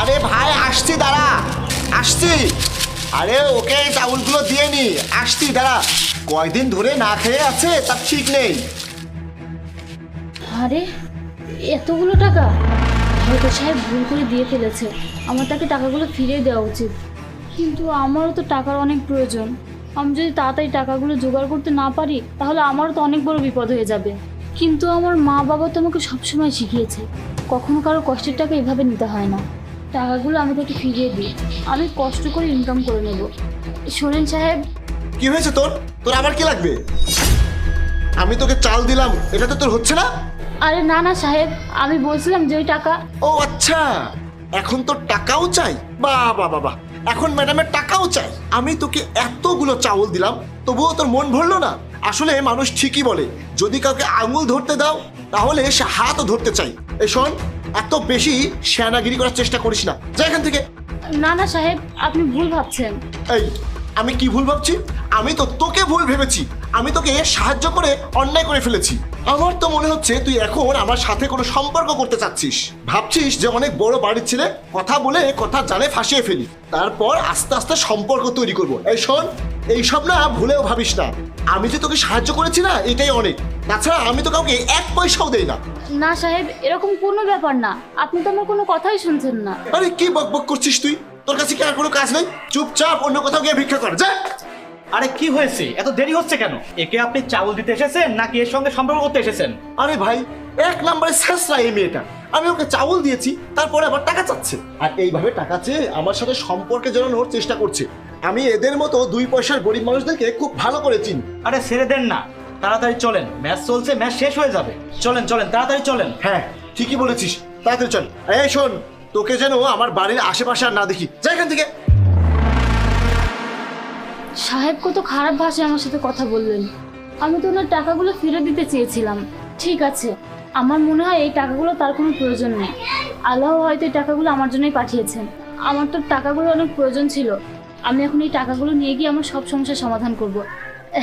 আরে ভাই আসছি, দাঁড়া, আসছি। আরে ওকে চাউলগুলো দিয়ে নি, আসছি, দাঁড়া। কয়দিন ধরে না খেয়ে আছে তার ঠিক নেই। আরে এতগুলো টাকা! হয়তো সাহেব ভুল করে দিয়ে ফেলেছে, আমার তাকে টাকাগুলো ফিরিয়ে দেওয়া উচিত। কিন্তু আমারও তো টাকার অনেক প্রয়োজন। আমি যদি তাড়াতাড়ি টাকাগুলো জোগাড় করতে না পারি তাহলে আমারও তো অনেক বড় বিপদ হয়ে যাবে। কিন্তু আমার মা বাবা তো আমাকে সবসময় শিখিয়েছে কখনো কারো কষ্টের টাকা এভাবে নিতে হয় না। টাকাগুলো আমি তাকে ফিরিয়ে দিই, আমি কষ্ট করে ইনকাম করে নেব। শোনেন সাহেব। কি হয়েছে তোর? তোর আবার কি লাগবে? আমি তোকে চাল দিলাম, এটা তো তোর হচ্ছে না। আরে না না সাহেব, আমি বলছিলাম যে ওই টাকা। ও আচ্ছা, এখন তোর টাকাও চাই? বাবা বাবা, এখন ম্যাডামের টাকাও চাই। আমি তোকে এতগুলো চাউল দিলাম, তবুও তোর মন ভরলো না। আসলে মানুষ ঠিকই বলে, যদি কাউকে আঙুল ধরতে দাও তাহলে সে হাতও ধরতে চাই। এই শোন, এত বেশি শ্যানাগিরি করার চেষ্টা করিস না, যা এখান থেকে। না না সাহেব, আপনি ভুল ভাবছেন। এই, আমি কি ভুল ভাবছি? আমি তো তোকে ভুল ভেবেছি। আমি তোকে সাহায্য করে অন্যায় করে ফেলেছি। আমার তো মনে হচ্ছে তুই এখন আমার সাথে কোনো সম্পর্ক করতে চাচ্ছিস। ভাবছিস যে অনেক বড় বাড়ির ছেলে, কথা বলে কথা জানে ফাঁসিয়ে ফেলি, তারপর আস্তে আস্তে সম্পর্ক তৈরি করব। এই শোন, এইসব না ভুলেও ভাবিস না। আমি যে তোকে সাহায্য করেছি না, এটাই অনেক। তাছাড়া আমি তো কাউকে এক পয়সাও দেই না। না সাহেব, এরকম কোনো ব্যাপার না। আপনি তো আমার কোনো কথাই শুনছেন না। আরে কি বকবক করছিস তুই? তোর কাছে কি আর কোনো কাজ নেই? চুপচাপ অন্য কোথাও গিয়ে ভিক্ষা কর, যা। আরে কি হয়েছে, এত দেরি হচ্ছে কেন? একে আপনি চাউল দিতে এসেছেন নাকি এর সঙ্গে সম্পর্ক করতে এসেছেন? আরে ভাই, এক নম্বরে শেষরা এই মেয়েটা। আমি ওকে চাউল দিয়েছি, তারপরে আবার টাকা চাচ্ছে, আর এইভাবে টাকা চেয়ে আমার সাথে সম্পর্কে জড়ানোর চেষ্টা করছে। আমি এদের মতো 2 পয়সার গরিব মানুষদেরকে খুব ভালো করে চিনি। আরে ছেড়ে দেন না, তাড়াতাড়ি চলেন, ম্যাচ চলছে, ম্যাচ শেষ হয়ে যাবে। চলেন চলেন, তাড়াতাড়ি চলেন। হ্যাঁ, ঠিকই বলেছিস, তাড়াতাড়ি চল। এই শোন, তোকে যেন আমার বাড়ির আশেপাশে আর না দেখি, যা এখান থেকে। সাহেব কত খারাপ ভাষায় আমার সাথে কথা বললেন। আমি তো ওনার টাকাগুলো ফিরে দিতে চেয়েছিলাম। ঠিক আছে, আমার মনে হয় এই টাকাগুলো তার কোনো প্রয়োজন নেই। আল্লাহ হয়তো এই টাকাগুলো আমার জন্যই পাঠিয়েছেন। আমার তো টাকাগুলো অনেক প্রয়োজন ছিল। আমি এখন এই টাকাগুলো নিয়ে গিয়ে আমার সব সমস্যার সমাধান করব।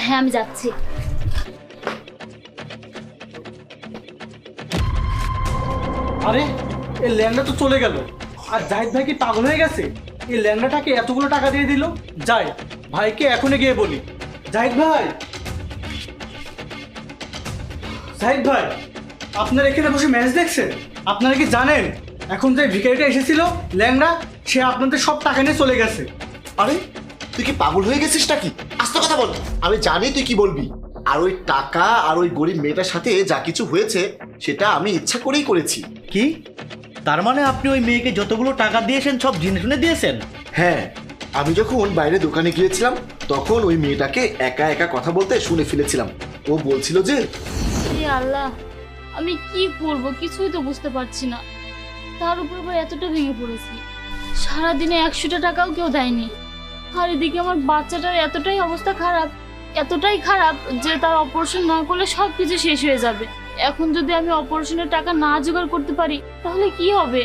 হ্যাঁ, আমি যাচ্ছি। আরে এই ল্যাংড়া তো চলে গেল। আর জাহিদ ভাই কি পাগল হয়ে গেছে? এই ল্যাংড়াটাকে এতগুলো টাকা দিয়ে দিল। যাই, ভাইকে এখনই গিয়ে বলি। জাহিদ ভাই, জাহিদ ভাই, আপনারা এখানে বসে ম্যাচ দেখছেন? আপনারা কি জানেন এখন যে ভিখারিটা এসেছিল ল্যাংড়া, সে আপনাদের সব টাকা নিয়ে চলে গেছে। আরে তুই কি পাগল হয়ে গেছিস নাকি? আস্তে কথা বল, আমি জানি তুই কি বলবি। আর ওই টাকা আর ওই গরিব মেয়েটার সাথে যা কিছু হয়েছে সেটা আমি ইচ্ছা করেই করেছি। কি? তার মানে আপনি ওই মেয়েকে যতগুলো টাকা দিয়েছেন সব জেনে শুনে দিয়েছেন? হ্যাঁ, আমি যখন বাইরে দোকানে গিয়েছিলাম তখন ওই মেয়েটাকে একা একা কথা বলতে শুনে ফেলেছিলাম। ও বলছিল যে, হে আল্লাহ, আমি কি করব কিছুই তো বুঝতে পারছি না। তার উপর আবার এতটা ভেঙে পড়েছি। সারাদিনে 100টা টাকাও কেউ দেয়নি। আর এদিকে আমার বাচ্চাটার এতটাই অবস্থা খারাপ, এতটাই খারাপ যে তার অপারেশন না করলে সব কিছু শেষ হয়ে যাবে। এখন যদি আমি অপারেশনের টাকা না জোগাড় করতে পারি তাহলে কি হবে?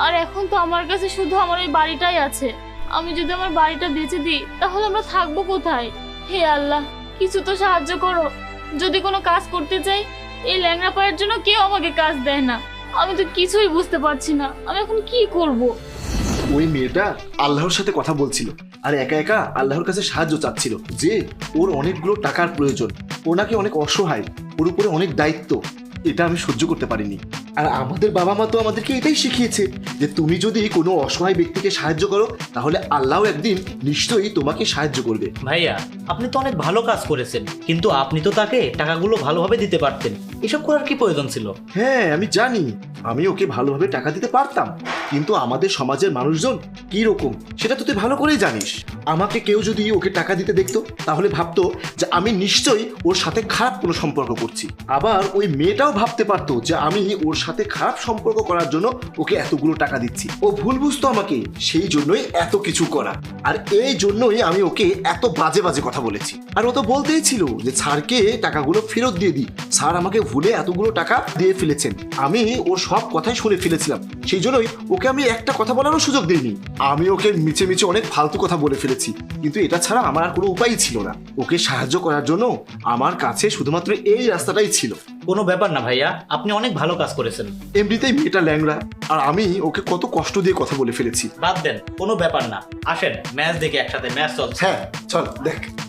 আর এখন তো আমার কাছে শুধু আমার এই বাড়িটাই আছে। আমি যদি আমার বাড়িটা বেচে দিই তাহলে আমরা থাকবো কোথায়? হে আল্লাহ, কিছু তো সাহায্য করো। যদি কোনো কাজ করতে চাই, এই ল্যাংড়া পায়ের জন্য কেউ আমাকে কাজ দেয় না। আমি তো কিছুই বুঝতে পারছি না আমি এখন কি করব। ওই মেয়েটা আল্লাহর সাথে কথা বলছিল আর একা একা আল্লাহর কাছে সাহায্য চাচ্ছিল যে ওর অনেকগুলো টাকার প্রয়োজন। ও নাকি অনেক অসহায়, ওর উপরে অনেক দায়িত্ব। এটা আমি সহ্য করতে পারিনি। আর আমাদের বাবা মা তো আমাদেরকে এটাই শিখিয়েছে যে তুমি যদি কোনো অসহায় ব্যক্তিকে সাহায্য করো তাহলে আল্লাহ একদিন নিশ্চয়ই তোমাকে সাহায্য করবে। ভাইয়া, আপনি তো অনেক ভালো কাজ করেছেন, কিন্তু আপনি তো তাকে টাকাগুলো ভালোভাবে দিতে পারতেন। এসব করার কি প্রয়োজন ছিল? হ্যাঁ, আমি জানি আমি ওকে ভালোভাবে টাকা দিতে পারতাম, কিন্তু আমাদের সমাজের মানুষজন কি রকম সেটা তো তুই ভালো করেই জানিস। আমাকে কেউ যদি ওকে টাকা দিতে দেখতো তাহলে ভাবতো যে আমি নিশ্চয়ই ওর সাথে খারাপ কোনো সম্পর্ক করছি। আবার ওই মেয়েটাও ভাবতে পারতো যে আমি ওর সাথে খারাপ সম্পর্ক করার জন্য ওকে এতগুলো টাকা দিচ্ছি। ও ভুল বুঝতো আমাকে, সেই জন্যই এত কিছু করা। আর এই জন্যই আমি ওকে এত বাজে বাজে কথা বলেছি। আর ও তো বলতেই ছিল যে স্যারকে টাকাগুলো ফেরত দিয়ে দিই, স্যার আমাকে ভুলে এতগুলো টাকা দিয়ে ফেলেছেন। আমি ওর সব কথাই শুনে ফেলেছিলাম, সেই জন্যই ওকে আমি একটা কথা বলারও সুযোগ দিইনি। আমি ওকে মিছে মিছে অনেক ফালতু কথা বলে ফেলেছি, কিন্তু এটা ছাড়া আমার আর কোনো উপায়ই ছিল না। ওকে সাহায্য করার জন্য আমার কাছে শুধুমাত্র এই রাস্তাটাই ছিল। কোনো ব্যাপার না ভাইয়া, আপনি অনেক ভালো কাজ করেছেন। এমনিতেই মেয়েটা ল্যাংড়া, আর আমি ওকে কত কষ্ট দিয়ে কথা বলে ফেলেছি। বাদ দেন, কোনো ব্যাপার না। আসেন ম্যাচ দেখে একসাথে, ম্যাচ চলছে। হ্যাঁ চল দেখ।